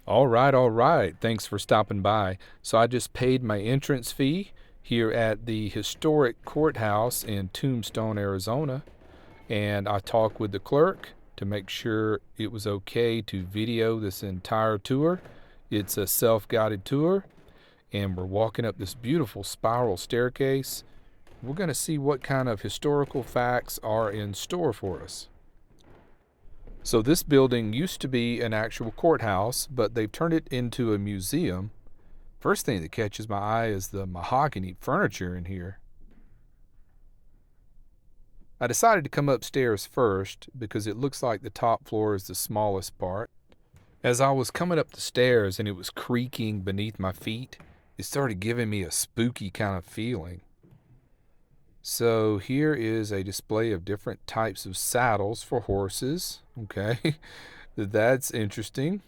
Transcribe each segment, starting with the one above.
All right, all right. Thanks for stopping by. So I just paid my entrance fee here at the historic courthouse in Tombstone, Arizona, and I talked with the clerk to make sure it was okay to video this entire tour. It's a self-guided tour, and we're walking up this beautiful spiral staircase. We're going to see what kind of historical facts are in store for us. So this building used to be an actual courthouse, but they've turned it into a museum. First thing that catches my eye is the mahogany furniture in here. I decided to come upstairs first because it looks like the top floor is the smallest part. As I was coming up the stairs and it was creaking beneath my feet, it started giving me a spooky kind of feeling. So here is a display of different types of saddles for horses. Okay, that's interesting.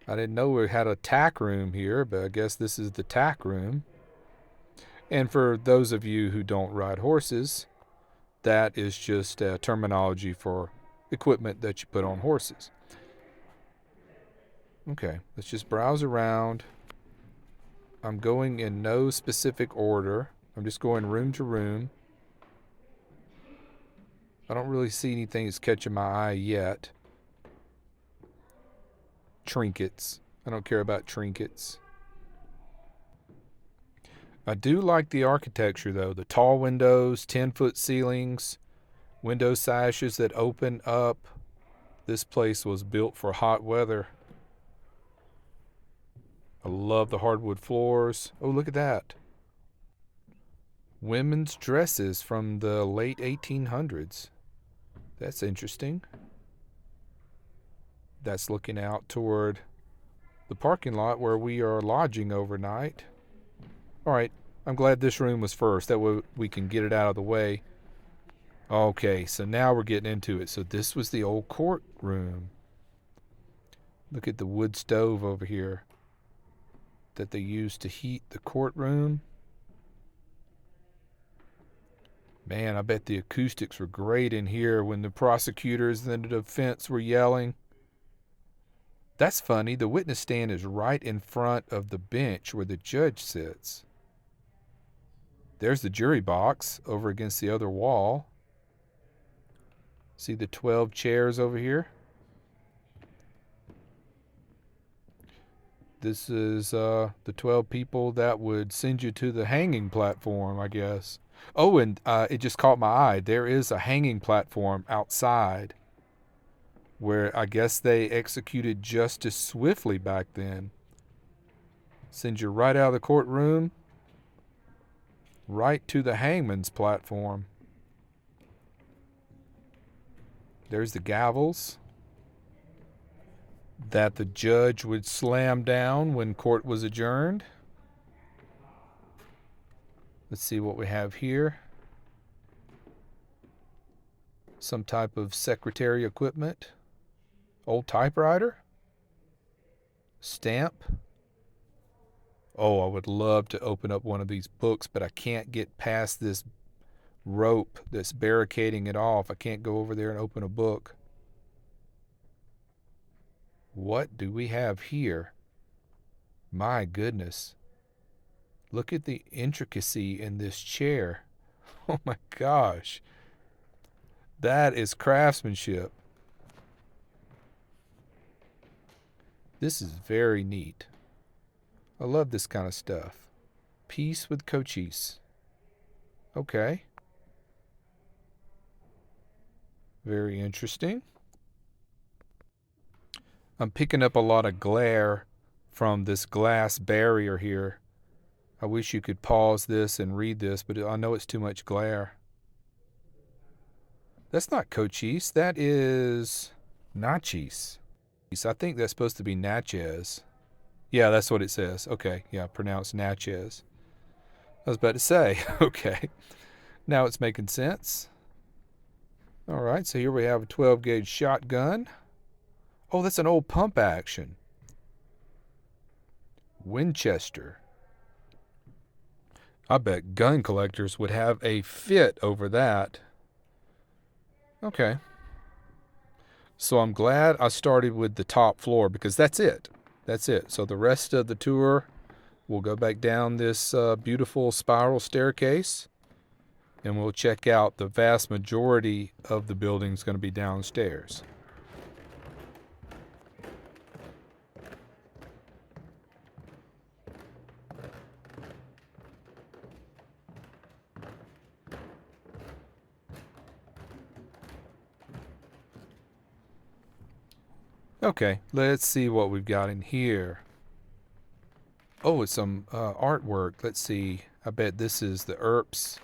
I didn't know we had a tack room here, but I guess this is the tack room. And for those of you who don't ride horses, that is just a terminology for equipment that you put on horses. Okay, let's just browse around. I'm going in no specific order. I'm just going room to room. I don't really see anything that's catching my eye yet. Trinkets. I don't care about trinkets. I do like the architecture though. The tall windows, 10-foot ceilings, window sashes that open up. This place was built for hot weather. I love the hardwood floors. Oh, look at that. Women's dresses from the late 1800s. That's interesting. That's looking out toward the parking lot where we are lodging overnight. All right, I'm glad this room was first. That way we can get it out of the way. Okay, so now we're getting into it. So this was the old courtroom. Look at the wood stove over here that they used to heat the courtroom. Man, I bet the acoustics were great in here when the prosecutors and the defense were yelling. That's funny. The witness stand is right in front of the bench where the judge sits. There's the jury box over against the other wall. See the 12 chairs over here? This is the 12 people that would send you to the hanging platform, I guess. Oh, and it just caught my eye. There is a hanging platform outside where I guess they executed justice swiftly back then. Send you right out of the courtroom, right to the hangman's platform. There's the gavels that the judge would slam down when court was adjourned. Let's see what we have here. Some type of secretary equipment. Old typewriter. Stamp. Oh, I would love to open up one of these books, but I can't get past this rope that's barricading it off. I can't go over there and open a book. What do we have here? My goodness. Look at the intricacy in this chair. Oh my gosh. That is craftsmanship. This is very neat. I love this kind of stuff. Peace with Cochise. Okay. Very interesting. I'm picking up a lot of glare from this glass barrier here. I wish you could pause this and read this, but I know it's too much glare. That's not Cochise. That is Nachis. I think that's supposed to be Natchez. Yeah, that's what it says. Okay, yeah, pronounced Natchez. I was about to say, okay. Now it's making sense. All right, so here we have a 12 gauge shotgun. Oh, that's an old pump action. Winchester. I bet gun collectors would have a fit over that. Okay. So I'm glad I started with the top floor because that's it. That's it. So the rest of the tour, we'll go back down this beautiful spiral staircase, and we'll check out the vast majority of the building's going to be downstairs. Okay, let's see what we've got in here. Oh, it's some artwork. Let's see. I bet this is the Earps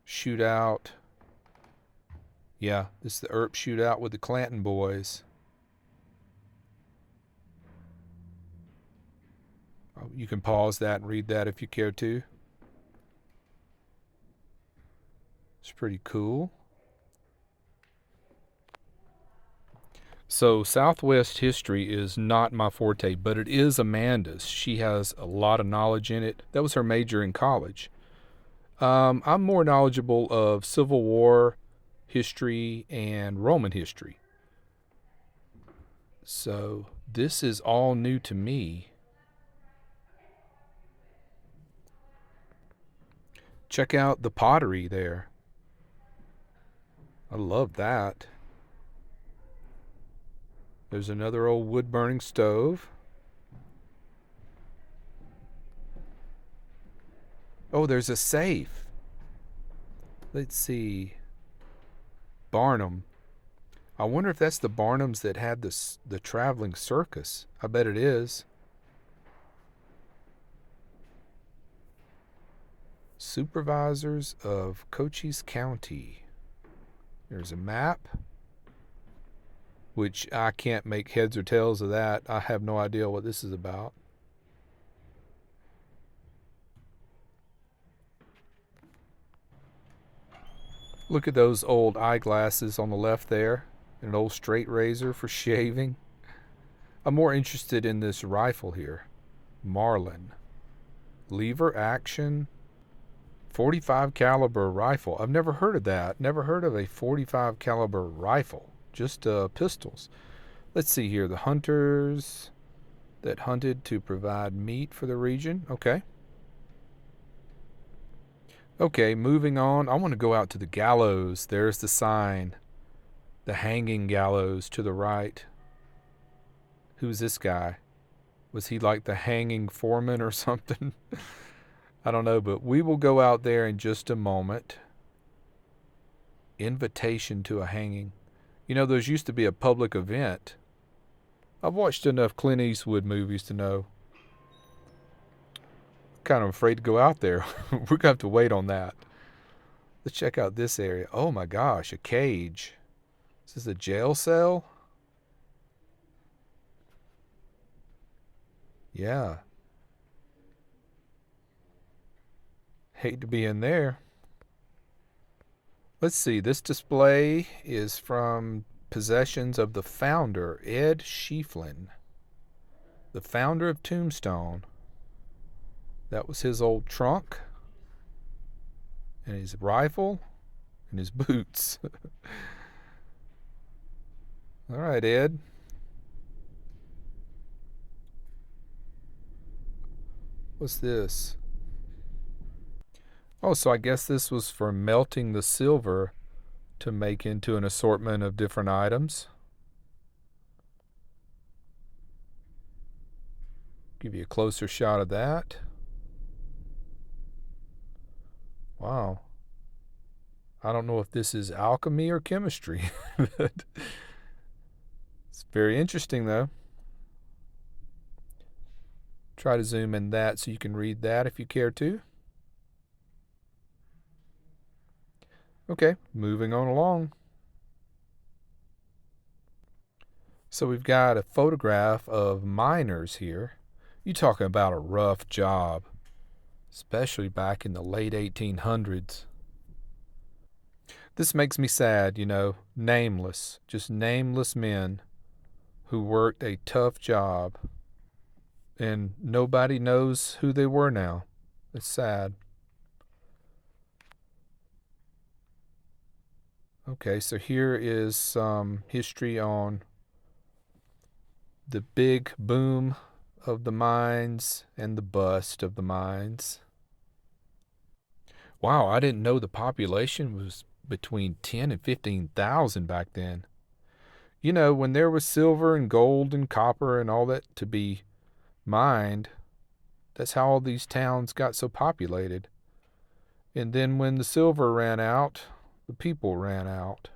shootout. Yeah, this is the Earp shootout with the Clanton boys. You can pause that and read that if you care to. It's pretty cool. So Southwest history is not my forte, but it is Amanda's. She has a lot of knowledge in it. That was her major in college. I'm more knowledgeable of Civil War history and Roman history. So this is all new to me. Check out the pottery there. I love that. There's another old wood-burning stove. Oh, there's a safe. Let's see. Barnum. I wonder if that's the Barnums that had the traveling circus. I bet it is. Supervisors of Cochise County. There's a map, which I can't make heads or tails of that. I have no idea what this is about. Look at those old eyeglasses on the left there. An old straight razor for shaving. I'm more interested in this rifle here. Marlin. Lever action. 45 caliber rifle. I've never heard of that. Never heard of a 45 caliber rifle. Just pistols. Let's see here. The hunters that hunted to provide meat for the region. Okay. Okay, moving on. I want to go out to the gallows. There's the sign. The hanging gallows to the right. Who's this guy? Was he like the hanging foreman or something? I don't know, but we will go out there in just a moment. Invitation to a hanging. You know, those used to be a public event. I've watched enough Clint Eastwood movies to know. Kind of afraid to go out there. We're going to have to wait on that. Let's check out this area. Oh my gosh, a cage. Is this a jail cell? Yeah. Hate to be in there. Let's see. This display is from possessions of the founder, Ed Schieffelin. The founder of Tombstone. That was his old trunk. And his rifle. And his boots. All right, Ed. What's this? Oh, so I guess this was for melting the silver to make into an assortment of different items. Give you a closer shot of that. Wow. I don't know if this is alchemy or chemistry. But it's very interesting, though. Try to zoom in that so you can read that if you care to. Okay, moving on along. So we've got a photograph of miners here. You talking about a rough job, especially back in the late 1800s. This makes me sad, you know, nameless, just nameless men who worked a tough job, and nobody knows who they were now. It's sad. Okay, so here is some history on the big boom of the mines and the bust of the mines. Wow, I didn't know the population was between 10 and 15,000 back then. You know, when there was silver and gold and copper and all that to be mined, that's how all these towns got so populated. And then when the silver ran out, the people ran out.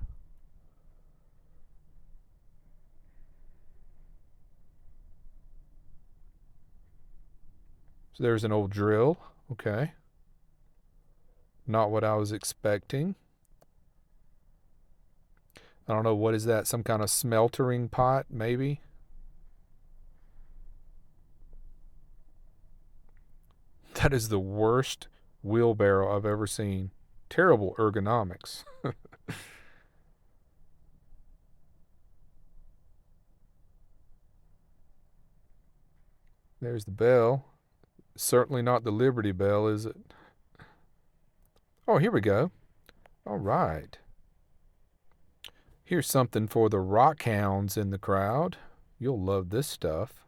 So there's an old drill. Okay. Not what I was expecting. I don't know, what is that? Some kind of smeltering pot, maybe? That is the worst wheelbarrow I've ever seen. Terrible ergonomics. There's the bell. Certainly not the Liberty Bell, is it? Oh, here we go. All right. Here's something for the rock hounds in the crowd. You'll love this stuff.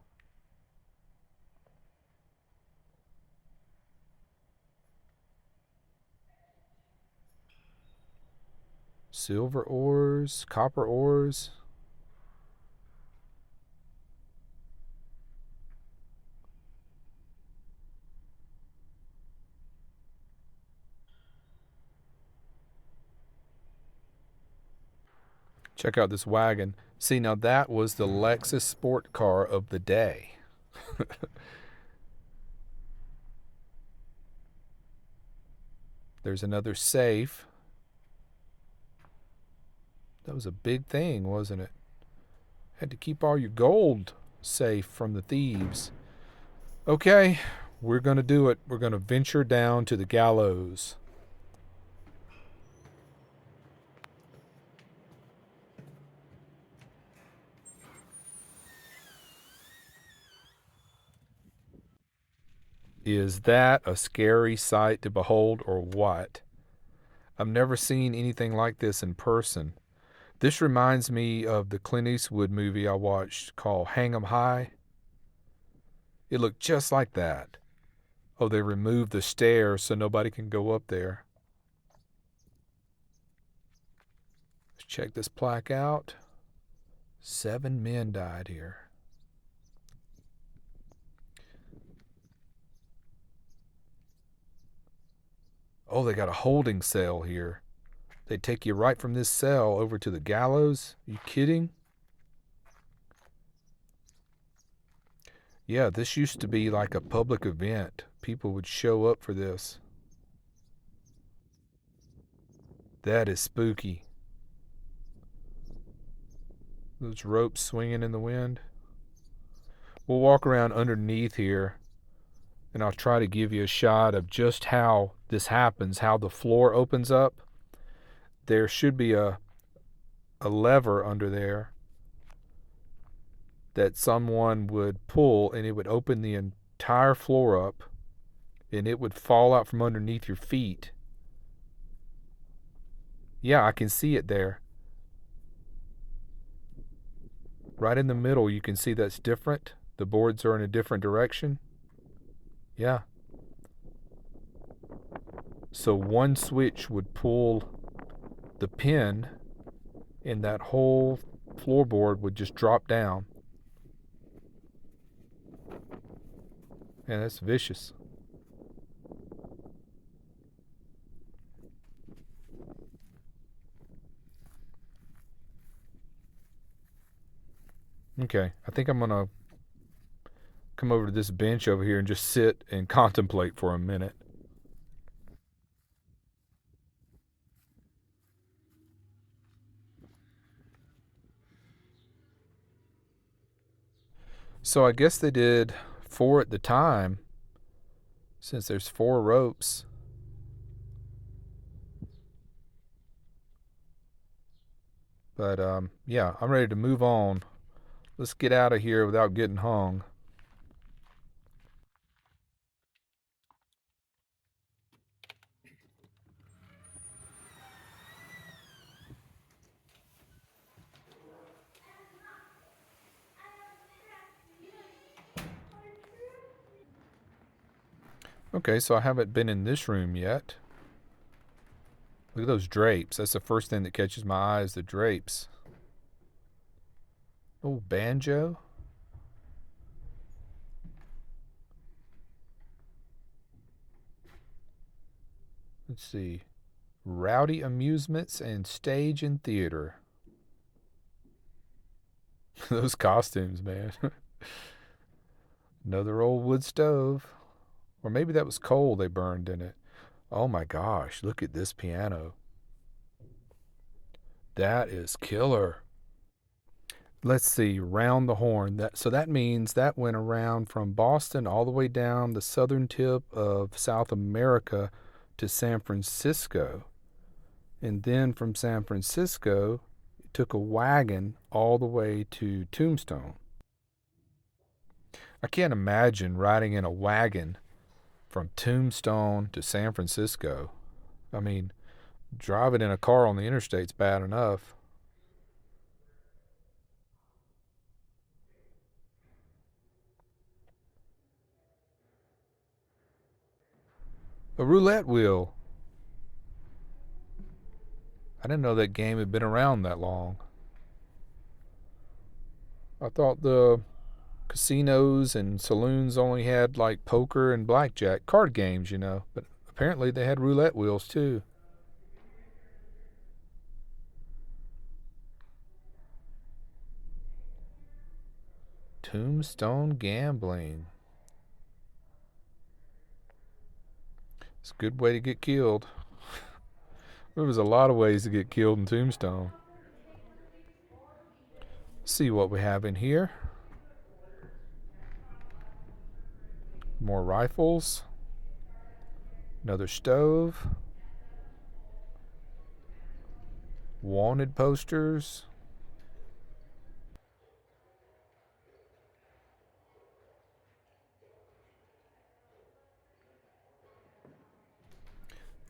Silver ores, copper ores. Check out this wagon. See, now that was the Lexus sport car of the day. There's another safe. That was a big thing, wasn't it? Had to keep all your gold safe from the thieves. Okay, we're going to do it. We're going to venture down to the gallows. Is that a scary sight to behold or what? I've never seen anything like this in person. This reminds me of the Clint Eastwood movie I watched called Hang 'em High. It looked just like that. Oh, they removed the stairs so nobody can go up there. Let's check this plaque out. 7 men died here. Oh, they got a holding cell here. They take you right from this cell over to the gallows. Are you kidding? Yeah, this used to be like a public event. People would show up for this. That is spooky. Those ropes swinging in the wind. We'll walk around underneath here and I'll try to give you a shot of just how this happens, how the floor opens up. There should be a lever under there that someone would pull and it would open the entire floor up and it would fall out from underneath your feet. Yeah, I can see it there. Right in the middle, you can see that's different. The boards are in a different direction. Yeah. So one switch would pull the pin and that whole floorboard would just drop down. And that's vicious. Okay, I think I'm going to come over to this bench over here and just sit and contemplate for a minute. So I guess they did 4 at the time, since there's 4 ropes. But yeah, I'm ready to move on. Let's get out of here without getting hung. Okay, so I haven't been in this room yet. Look at those drapes. That's the first thing that catches my eye is the drapes. Oh, banjo. Let's see. Rowdy amusements and stage and theater. Those costumes, man. Another old wood stove. Or maybe that was coal they burned in it. Oh my gosh, look at this piano. That is killer. Let's see, round the horn. So that means that went around from Boston all the way down the southern tip of South America to San Francisco. And then from San Francisco, it took a wagon all the way to Tombstone. I can't imagine riding in a wagon from Tombstone to San Francisco. I mean, driving in a car on the interstate's bad enough. A roulette wheel. I didn't know that game had been around that long. I thought the casinos and saloons only had like poker and blackjack card games, but apparently they had roulette wheels too. Tombstone gambling. It's a good way to get killed. There was a lot of ways to get killed in Tombstone. See what we have in here. More rifles. Another stove. Wanted posters.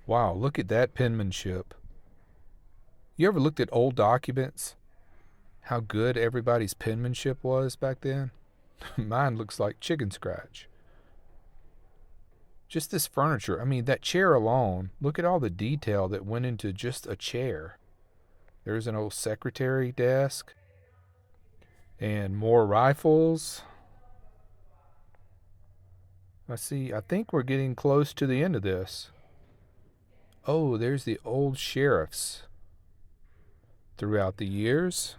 Wow, look at that penmanship. You ever looked at old documents? How good everybody's penmanship was back then? Mine looks like chicken scratch. Just this furniture. I mean, that chair alone, look at all the detail that went into just a chair. There's an old secretary desk. And more rifles. I think we're getting close to the end of this. Oh, there's the old sheriffs throughout the years.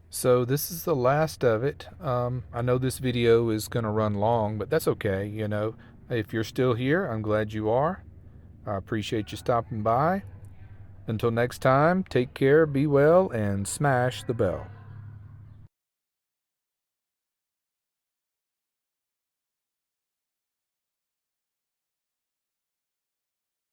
So this is the last of it. I know this video is going to run long, but that's okay. If you're still here, I'm glad you are. I appreciate you stopping by. Until next time, take care, be well, and smash the bell.